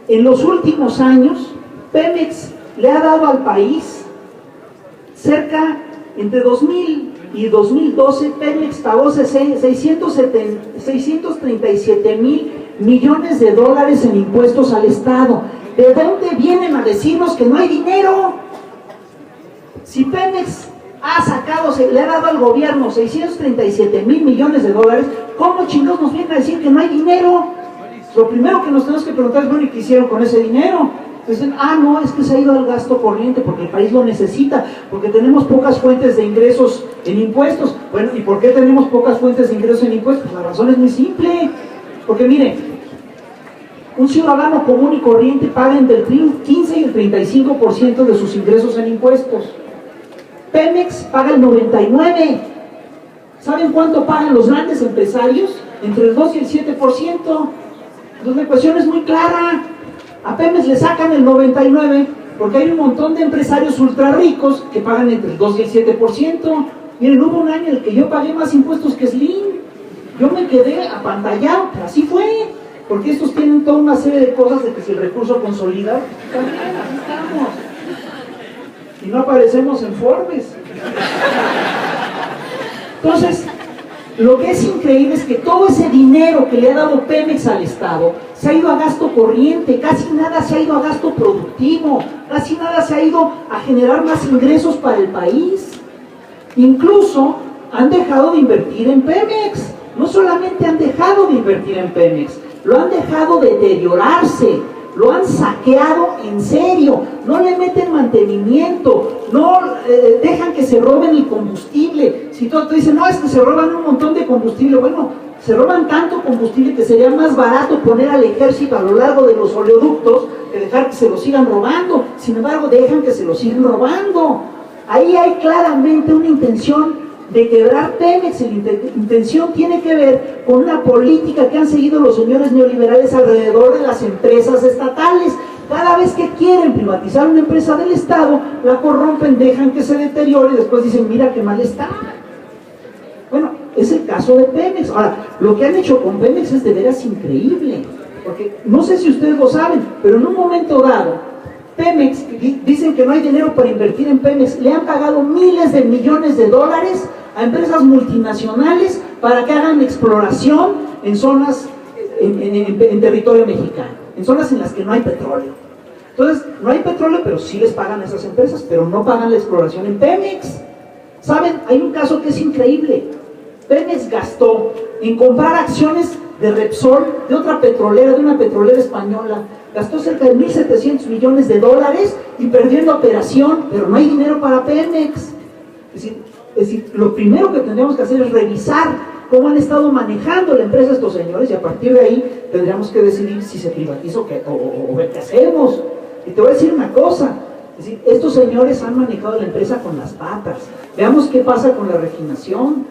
en los últimos años, Pemex le ha dado al país cerca, entre 2000 y 2012, Pemex pagó 637 mil millones de dólares en impuestos al Estado. ¿De dónde vienen a decirnos que no hay dinero? Si Pemex ha sacado, le ha dado al gobierno 637 mil millones de dólares, ¿cómo chingados nos vienen a decir que no hay dinero? Lo primero que nos tenemos que preguntar es, bueno, ¿y qué hicieron con ese dinero? Dicen, no, es que se ha ido al gasto corriente porque el país lo necesita, porque tenemos pocas fuentes de ingresos en impuestos. Bueno, ¿y por qué tenemos pocas fuentes de ingresos en impuestos? Pues la razón es muy simple, porque mire, un ciudadano común y corriente paga entre el 15 y el 35% de sus ingresos en impuestos. Pemex paga el 99%. ¿Saben cuánto pagan los grandes empresarios? Entre el 2 y el 7%. Entonces la ecuación es muy clara. A Pemex le sacan el 99% porque hay un montón de empresarios ultra ricos que pagan entre el 2 y el 7%. Miren, hubo un año en el que yo pagué más impuestos que Slim. Yo me quedé apantallado, pero así fue. Porque estos tienen toda una serie de cosas de que si el recurso consolida, también aquí estamos. Y no aparecemos en Forbes. Entonces, lo que es increíble es que todo ese dinero que le ha dado Pemex al Estado se ha ido a gasto corriente, casi nada se ha ido a gasto productivo, casi nada se ha ido a generar más ingresos para el país. Incluso han dejado de invertir en Pemex. No solamente han dejado de invertir en Pemex, lo han dejado deteriorarse, lo han saqueado en serio, no le meten mantenimiento, no dejan que se roben el combustible. Si todos te dicen, no, es que se roban un montón de combustible, bueno, se roban tanto combustible que sería más barato poner al ejército a lo largo de los oleoductos que dejar que se lo sigan robando. Sin embargo, dejan que se lo sigan robando. Ahí hay claramente una intención de quebrar Pemex. La intención tiene que ver con una política que han seguido los señores neoliberales alrededor de las empresas estatales. Cada vez que quieren privatizar una empresa del Estado, la corrompen, dejan que se deteriore y después dicen, mira qué mal está. Bueno, es el caso de Pemex. Ahora, lo que han hecho con Pemex es de veras increíble, porque no sé si ustedes lo saben, pero en un momento dado, Pemex, dicen que no hay dinero para invertir en Pemex, le han pagado miles de millones de dólares a empresas multinacionales para que hagan exploración en zonas, en territorio mexicano, en zonas en las que no hay petróleo. Entonces, no hay petróleo, pero sí les pagan a esas empresas, pero no pagan la exploración en Pemex. ¿Saben? Hay un caso que es increíble. Pemex gastó en comprar acciones de Repsol, de otra petrolera, de una petrolera española, gastó cerca de 1.700 millones de dólares y perdió en la operación, pero no hay dinero para Pemex. Es decir, lo primero que tendríamos que hacer es revisar cómo han estado manejando la empresa estos señores y a partir de ahí tendríamos que decidir si se privatiza o ver qué hacemos. Y te voy a decir una cosa, es decir, estos señores han manejado la empresa con las patas. Veamos qué pasa con la refinación.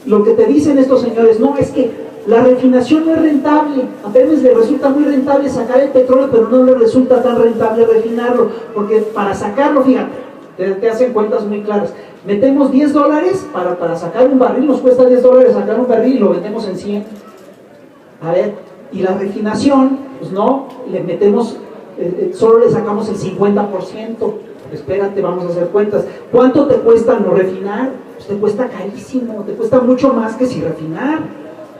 Lo que te dicen estos señores, no, es que la refinación no es rentable. A Pemex le resulta muy rentable sacar el petróleo, pero no le resulta tan rentable refinarlo, porque para sacarlo, fíjate, te hacen cuentas muy claras. Metemos $10 para sacar un barril, nos cuesta $10 sacar un barril y lo vendemos en 100. A ver, y la refinación, pues no, le metemos, solo le sacamos el 50%. Espérate, vamos a hacer cuentas. ¿Cuánto te cuesta no refinar? Pues te cuesta carísimo, te cuesta mucho más que si refinar.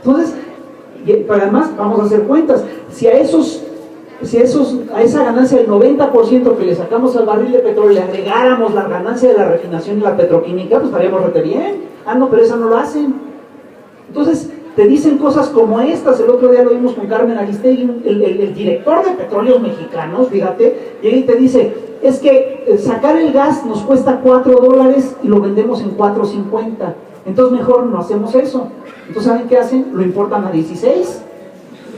Entonces, además, vamos a hacer cuentas. Si a esa ganancia del 90% que le sacamos al barril de petróleo le agregáramos la ganancia de la refinación y la petroquímica, pues estaríamos rete bien. No, pero esa no lo hacen. Entonces, te dicen cosas como estas. El otro día lo vimos con Carmen Aristegui, el director de Petróleos Mexicanos, fíjate, llega y te dice, es que sacar el gas nos cuesta $4 y lo vendemos en $4.50. Entonces mejor no hacemos eso. Entonces, ¿saben qué hacen? Lo importan a 16.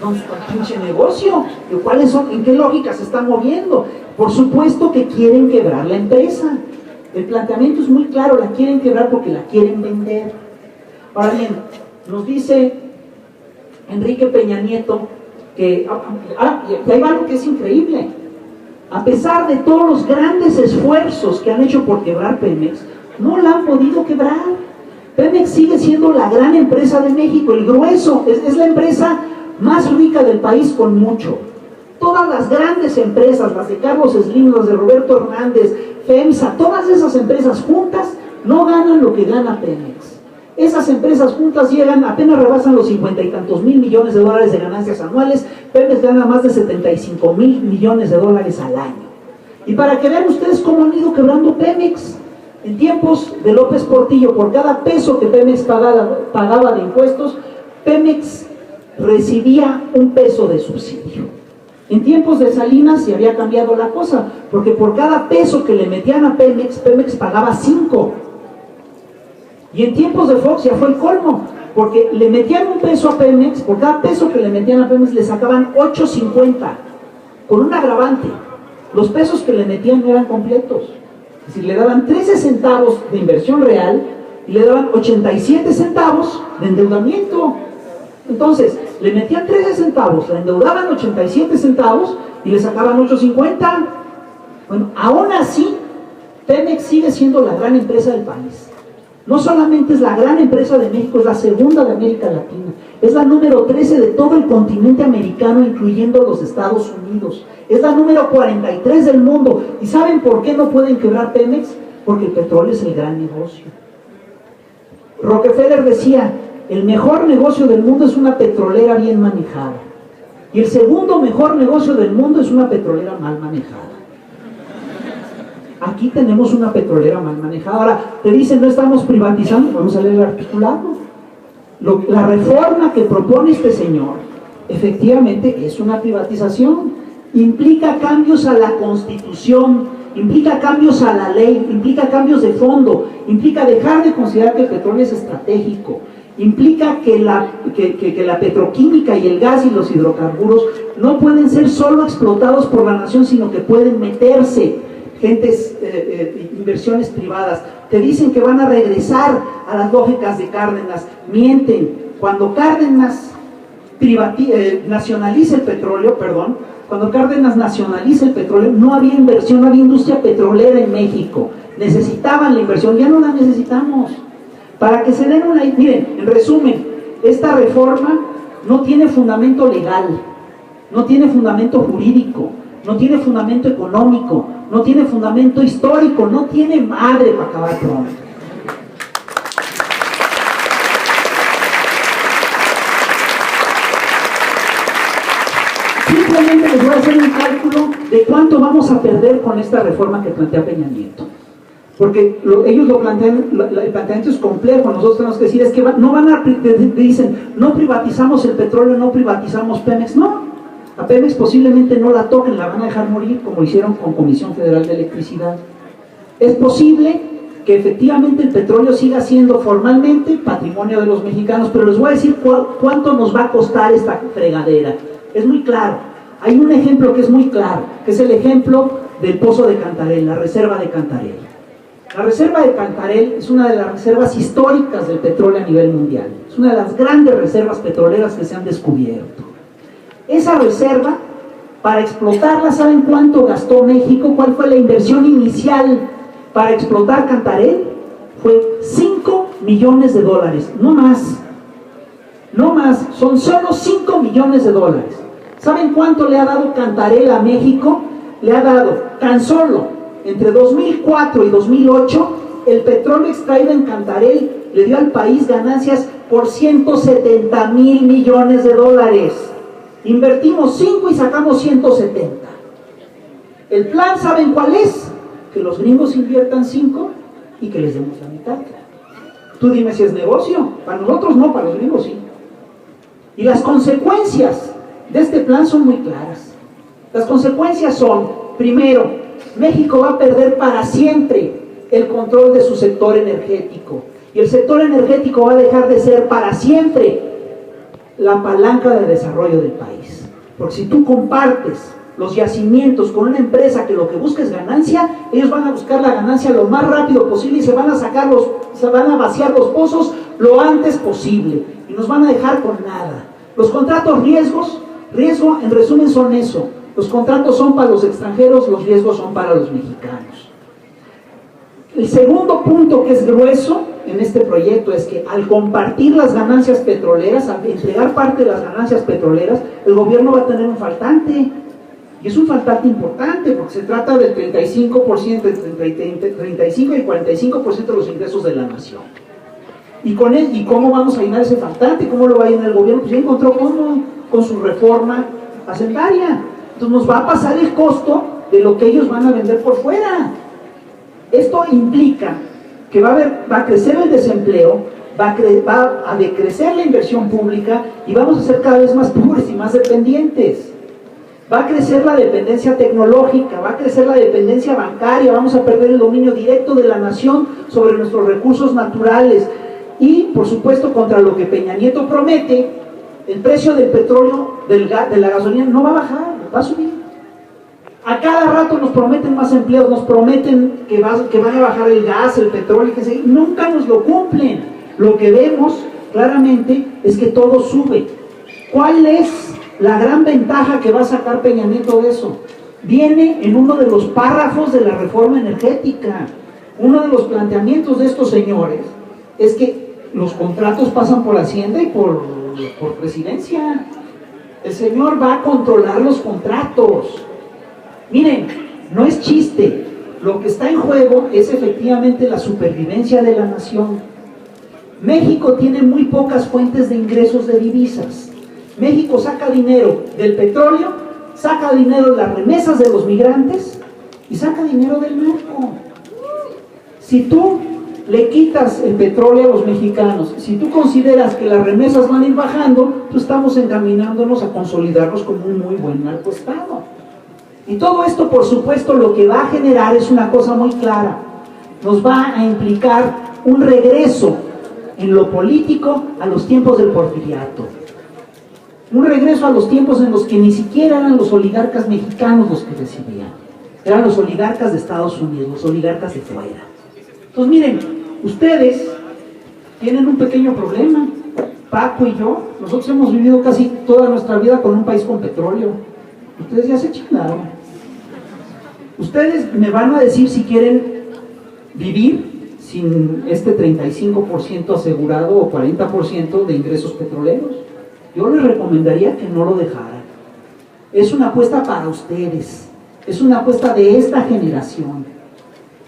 ¿Dónde está el pinche negocio? ¿Cuáles son? ¿En qué lógica se están moviendo? Por supuesto que quieren quebrar la empresa. El planteamiento es muy claro, la quieren quebrar porque la quieren vender. Ahora bien, nos dice Enrique Peña Nieto que, y hay algo que es increíble, a pesar de todos los grandes esfuerzos que han hecho por quebrar Pemex, no la han podido quebrar. Pemex sigue siendo la gran empresa de México, el grueso, es la empresa más rica del país con mucho. Todas las grandes empresas, las de Carlos Slim, las de Roberto Hernández, FEMSA, todas esas empresas juntas no ganan lo que gana Pemex. Esas empresas juntas llegan, apenas rebasan los 50 y tantos mil millones de dólares de ganancias anuales. Pemex gana más de 75 mil millones de dólares al año. Y para que vean ustedes cómo han ido quebrando Pemex, en tiempos de López Portillo, por cada peso que Pemex pagaba de impuestos, Pemex recibía un peso de subsidio. En tiempos de Salinas se había cambiado la cosa, porque por cada peso que le metían a Pemex, Pemex pagaba 5. Y en tiempos de Fox ya fue el colmo, porque le metían un peso a Pemex, por cada peso que le metían a Pemex le sacaban 8.50, con un agravante. Los pesos que le metían no eran completos. Es decir, le daban 13 centavos de inversión real y le daban 87 centavos de endeudamiento. Entonces, le metían 13 centavos, le endeudaban 87 centavos y le sacaban 8.50. Bueno, aún así, Pemex sigue siendo la gran empresa del país. No solamente es la gran empresa de México, es la segunda de América Latina. Es la número 13 de todo el continente americano, incluyendo los Estados Unidos. Es la número 43 del mundo. ¿Y saben por qué no pueden quebrar Pemex? Porque el petróleo es el gran negocio. Rockefeller decía, el mejor negocio del mundo es una petrolera bien manejada. Y el segundo mejor negocio del mundo es una petrolera mal manejada. Aquí tenemos una petrolera mal manejada. Ahora, te dicen, no estamos privatizando, vamos a leer el articulado. La reforma que propone este señor, efectivamente, es una privatización. Implica cambios a la Constitución, implica cambios a la ley, implica cambios de fondo, implica dejar de considerar que el petróleo es estratégico, implica que la petroquímica y el gas y los hidrocarburos no pueden ser solo explotados por la nación, sino que pueden meterse inversiones privadas. Te dicen que van a regresar a las lógicas de Cárdenas, mienten. Cuando Cárdenas nacionaliza el petróleo, cuando Cárdenas nacionaliza el petróleo, no había inversión, no había industria petrolera en México. Necesitaban la inversión, ya no la necesitamos. Para que se den una... Miren, en resumen, esta reforma no tiene fundamento legal, no tiene fundamento jurídico, no tiene fundamento económico, no tiene fundamento histórico, no tiene madre para acabar pronto. Simplemente les voy a hacer un cálculo de cuánto vamos a perder con esta reforma que plantea Peña Nieto. Porque ellos lo plantean, el planteamiento es complejo. Nosotros tenemos que decir, es que no van a, dicen, no privatizamos el petróleo, no privatizamos Pemex. No, a Pemex posiblemente no la toquen, la van a dejar morir, como hicieron con Comisión Federal de Electricidad. Es posible que efectivamente el petróleo siga siendo formalmente patrimonio de los mexicanos, pero les voy a decir cuánto nos va a costar esta fregadera. Es muy claro. Hay un ejemplo que es muy claro, que es el ejemplo del Pozo de Cantarell, la reserva de Cantarell. La reserva de Cantarell es una de las reservas históricas del petróleo a nivel mundial. Es una de las grandes reservas petroleras que se han descubierto. Esa reserva, para explotarla, ¿saben cuánto gastó México? ¿Cuál fue la inversión inicial para explotar Cantarell? Fue 5 millones de dólares, no más. No más, son solo 5 millones de dólares. ¿Saben cuánto le ha dado Cantarell a México? Le ha dado, tan solo entre 2004 y 2008, el petróleo extraído en Cantarell le dio al país ganancias por 170,000 millones de dólares. Invertimos 5 y sacamos 170. El plan, ¿saben cuál es? Que los gringos inviertan 5 y que les demos la mitad. Tú dime si es negocio. Para nosotros no, para los gringos sí. Y las consecuencias de este plan son muy claras. Las consecuencias son, primero, México va a perder para siempre el control de su sector energético. Y el sector energético va a dejar de ser para siempre la palanca de desarrollo del país. Porque si tú compartes los yacimientos con una empresa que lo que busca es ganancia, ellos van a buscar la ganancia lo más rápido posible y se van a vaciar los pozos lo antes posible y nos van a dejar con nada. Los contratos riesgo en resumen son eso. Los contratos son para los extranjeros, los riesgos son para los mexicanos. El segundo punto que es grueso en este proyecto es que al compartir las ganancias petroleras, al entregar parte de las ganancias petroleras, el gobierno va a tener un faltante. Y es un faltante importante porque se trata del 35%, entre 35 y 45% de los ingresos de la nación. ¿Y cómo vamos a llenar ese faltante? ¿Cómo lo va a llenar el gobierno? Pues ya encontró cómo, con su reforma hacendaria. Entonces nos va a pasar el costo de lo que ellos van a vender por fuera. Esto implica que va a crecer el desempleo, va a decrecer la inversión pública y vamos a ser cada vez más pobres y más dependientes. Va a crecer la dependencia tecnológica, va a crecer la dependencia bancaria, vamos a perder el dominio directo de la nación sobre nuestros recursos naturales y, por supuesto, contra lo que Peña Nieto promete, el precio del petróleo, de la gasolina no va a bajar, va a subir. A cada rato nos prometen más empleos, nos prometen que van a bajar el gas, el petróleo, y nunca nos lo cumplen. Lo que vemos claramente es que todo sube. ¿Cuál es la gran ventaja que va a sacar Peña Nieto de eso? Viene en uno de los párrafos de la reforma energética. Uno de los planteamientos de estos señores es que los contratos pasan por Hacienda y por Presidencia. El señor va a controlar los contratos. Miren, no es chiste. Lo que está en juego es efectivamente la supervivencia de la nación. México tiene muy pocas fuentes de ingresos de divisas. México saca dinero del petróleo, saca dinero de las remesas de los migrantes y saca dinero del narco. Si tú le quitas el petróleo a los mexicanos, si tú consideras que las remesas van a ir bajando, pues estamos encaminándonos a consolidarnos como un muy buen narcoestado. Y todo esto, por supuesto, lo que va a generar es una cosa muy clara. Nos va a implicar un regreso en lo político a los tiempos del porfiriato. Un regreso a los tiempos en los que ni siquiera eran los oligarcas mexicanos los que recibían. Eran los oligarcas de Estados Unidos, los oligarcas de fuera. Entonces miren, ustedes tienen un pequeño problema. Paco y yo, nosotros hemos vivido casi toda nuestra vida con un país con petróleo. Ustedes ya se chingaron. Ustedes me van a decir si quieren vivir sin este 35% asegurado o 40% de ingresos petroleros. Yo les recomendaría que no lo dejaran. Es una apuesta para ustedes. Es una apuesta de esta generación.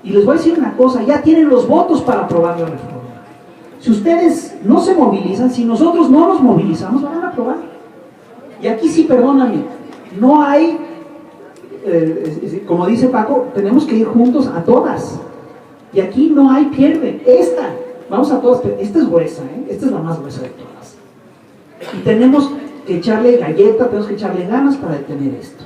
Y les voy a decir una cosa, ya tienen los votos para aprobar la reforma. Si ustedes no se movilizan, si nosotros no nos movilizamos, van a aprobar. Y aquí sí, perdóname, no hay, como dice Paco, tenemos que ir juntos a todas. Y aquí no hay pierde. Vamos a todas, esta es gruesa, esta es la más gruesa de todas. Y tenemos que echarle galleta, tenemos que echarle ganas para detener esto.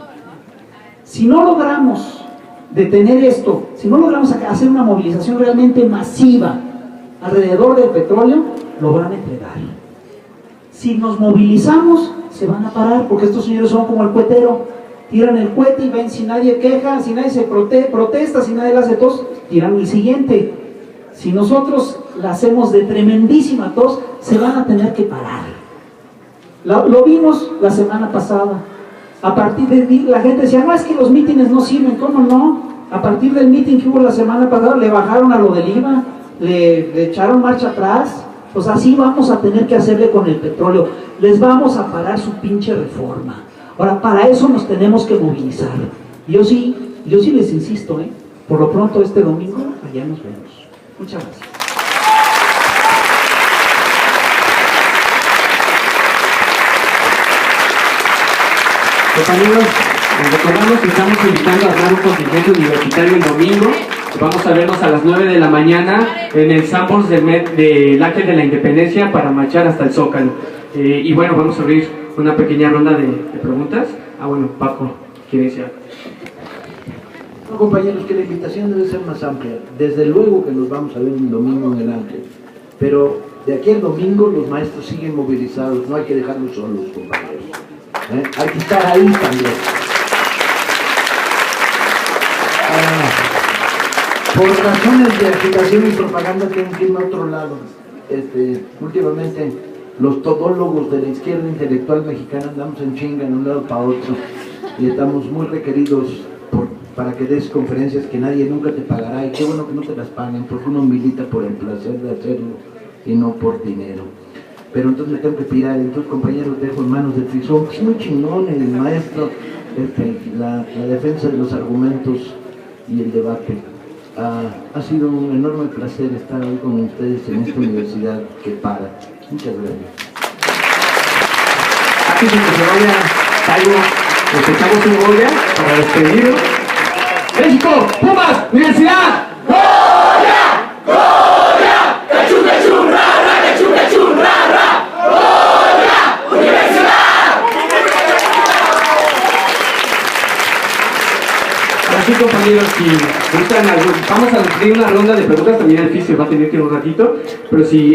Si no logramos detener esto, si no logramos hacer una movilización realmente masiva alrededor del petróleo, lo van a entregar. Si nos movilizamos, se van a parar, porque estos señores son como el cohetero. Tiran el cohete y ven, si nadie queja, si nadie se protesta, si nadie le hace tos, tiran el siguiente. Si nosotros la hacemos de tremendísima tos, se van a tener que parar. Lo vimos la semana pasada. A partir de la gente decía, no, es que los mítines no sirven. ¿Cómo no? A partir del mítin que hubo la semana pasada, le bajaron a lo del IVA, le echaron marcha atrás. Pues así vamos a tener que hacerle con el petróleo. Les vamos a parar su pinche reforma. Ahora, para eso nos tenemos que movilizar. Yo sí les insisto, por lo pronto este domingo, allá nos vemos. Muchas gracias. Compañeros, les recordamos que estamos invitando a armar un contingente universitario el domingo. Vamos a vernos a las 9 de la mañana en el Sanborns del Ángel de la Independencia para marchar hasta el Zócalo. Y bueno, vamos a abrir una pequeña ronda de preguntas. Bueno, Paco, ¿quiere decir algo? No, compañeros, que la invitación debe ser más amplia. Desde luego que nos vamos a ver un domingo en el Ángel, pero De aquí al domingo los maestros siguen movilizados, no hay que dejarlos solos, compañeros. Hay que estar ahí también. Por razones de agitación y propaganda tengo que irme a otro lado. Últimamente los todólogos de la izquierda intelectual mexicana andamos en chinga de un lado para otro y estamos muy requeridos para que des conferencias que nadie nunca te pagará, y qué bueno que no te las paguen, porque uno milita por el placer de hacerlo y no por dinero. Pero entonces me tengo que pirar, entonces compañeros dejo en manos de Trizón, que es muy chingón el maestro, la defensa de los argumentos y el debate. Ha sido un enorme placer estar hoy con ustedes en esta universidad que para. Muchas gracias. Antes de que se vaya Taibo, les echamos un Goya para despedirlo. ¡México! ¡Pumas! ¡Universidad! ¡Goya! ¡Goya! ¡Cachú, cachú, rara! ¡Cachú, cachú, rara! ¡Goya! ¡Universidad! Así, compañeros, si gustan, vamos a abrir una ronda de preguntas. También el FIS se va a tener que ir un ratito, pero si